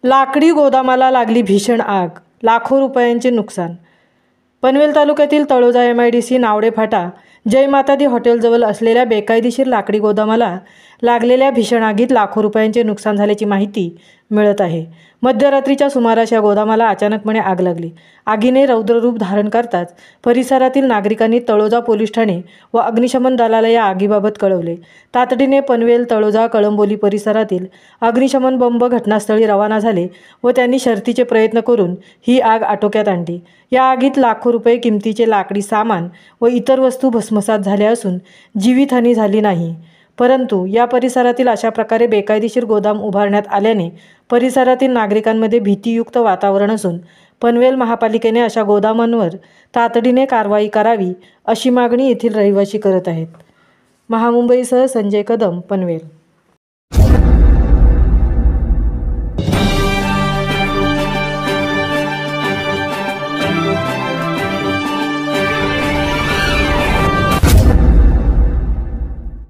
लाकडी गोदामाला लागली भीषण आग, लाखो रुपयांचे नुकसान। पनवेल तालुक्यातील तळोजा MIDC नावडे फाटा जय माता दी हॉटेलजवळ असलेल्या बेकायदेशीर लाकडी गोदामाला लागलेल्या भीषण आगीत लाखो रुपयांचे नुकसान झाल्याची माहिती मिळत आहे। मध्यरात्रीच्या सुमारास या गोदामाला अचानकपणे आग लागली। आगीने रौद्ररूप धारण करताच परिसरातील नागरिकांनी तळोजा पोलीस ठाणे व अग्निशमन दलाला या आगीबाबत कळवले। तातडीने पनवेल, तळोजा, कळंबोली परिसरातील अग्निशमन बंब घटनास्थळी रवाना झाले व त्यांनी शर्थीचे प्रयत्न करून ही आग आटोक्यात आणली। या आगीत लाखो रुपये किमतीचे लाकडी सामान व इतर वस्तू भस्मसात झाल्या असून जीवितहानी झाली नाही। परंतु या परिसरातील अशा प्रकारे बेकायदेशीर गोदाम उभारण्यात आल्याने परिसरातील नागरिकांमध्ये भीतीयुक्त वातावरण असून पनवेल महापालिकेने अशा गोदामांवर तातडीने कारवाई करावी अशी मागणी येथील रहिवासी करत आहेत। महामुंबईसह संजय कदम, पनवेल।